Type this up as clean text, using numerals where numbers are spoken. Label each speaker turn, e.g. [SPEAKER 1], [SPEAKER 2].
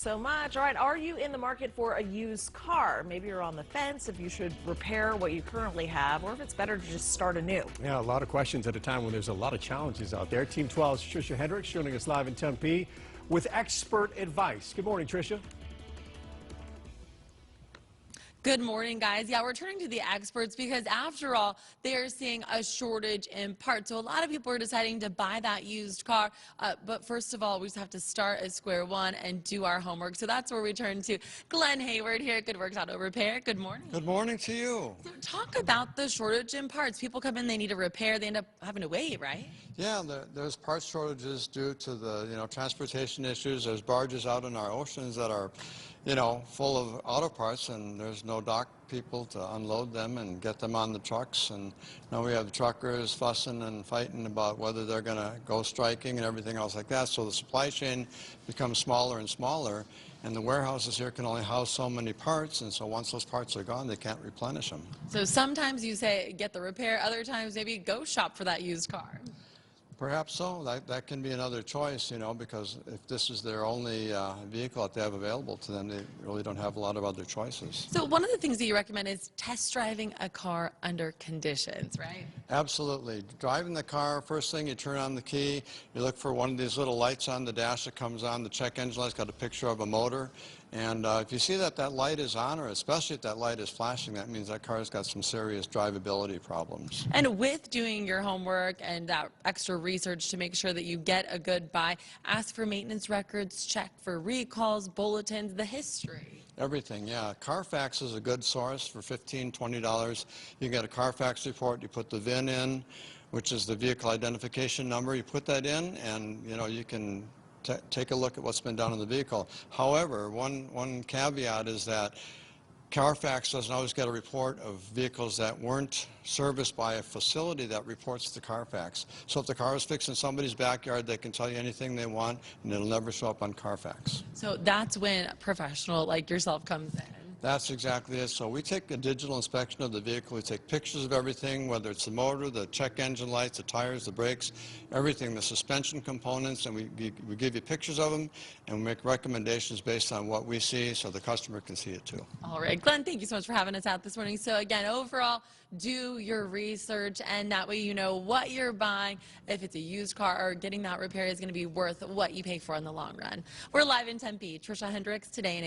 [SPEAKER 1] so much. All right, are you in the market for a used car? Maybe you're on the fence if you should repair what you currently have or if it's better to just start anew.
[SPEAKER 2] Yeah, a lot of questions at a time when there's a lot of challenges out there. Team 12's Tricia Hendricks joining us live in Tempe with expert advice. Good morning, Tricia.
[SPEAKER 3] Good morning, guys. Yeah, we're turning to the experts because, after all, they are seeing a shortage in parts. So a lot of people are deciding to buy that used car. But first of all, we just have to start at square one and do our homework. So that's where we turn to Glenn Hayward here at Good Works Auto Repair. Good morning.
[SPEAKER 4] Good morning to you.
[SPEAKER 3] So talk about the shortage in parts. People come in, they need a repair, they end up having to wait, right?
[SPEAKER 4] Yeah, there's part shortages due to the transportation issues. There's barges out in our oceans that are full of auto parts, and there's no dock people to unload them and get them on the trucks. And now we have truckers fussing and fighting about whether they're going to go striking and everything else like that. So the supply chain becomes smaller and smaller, and the warehouses here can only house so many parts, and so once those parts are gone, they can't replenish them.
[SPEAKER 3] So sometimes you say get the repair, other times maybe go shop for that used car.
[SPEAKER 4] Perhaps so. That can be another choice, because if this is their only vehicle that they have available to them, they really don't have a lot of other choices.
[SPEAKER 3] So one of the things that you recommend is test driving a car under conditions, right?
[SPEAKER 4] Absolutely. Driving the car, first thing you turn on the key, you look for one of these little lights on the dash that comes on. The check engine light's got a picture of a motor. And if you see that light is on, or especially if that light is flashing, that means that car's got some serious drivability problems.
[SPEAKER 3] And with doing your homework and that extra research to make sure that you get a good buy, ask for maintenance records, check for recalls, bulletins, the history.
[SPEAKER 4] Everything, yeah. Carfax is a good source for $15, $20. You get a Carfax report, you put the VIN in, which is the vehicle identification number. You put that in, and you can take a look at what's been done on the vehicle. However, one caveat is that Carfax doesn't always get a report of vehicles that weren't serviced by a facility that reports to Carfax. So if the car is fixed in somebody's backyard, they can tell you anything they want, and it'll never show up on Carfax.
[SPEAKER 3] So that's when a professional like yourself comes in.
[SPEAKER 4] That's exactly it. So we take a digital inspection of the vehicle. We take pictures of everything, whether it's the motor, the check engine lights, the tires, the brakes, everything, the suspension components, and we give you pictures of them, and we make recommendations based on what we see so the customer can see it too.
[SPEAKER 3] All right, Glenn, thank you so much for having us out this morning. So again, overall, do your research, and that way you know what you're buying. If it's a used car or getting that repair is going to be worth what you pay for in the long run. We're live in Tempe. Tricia Hendricks today.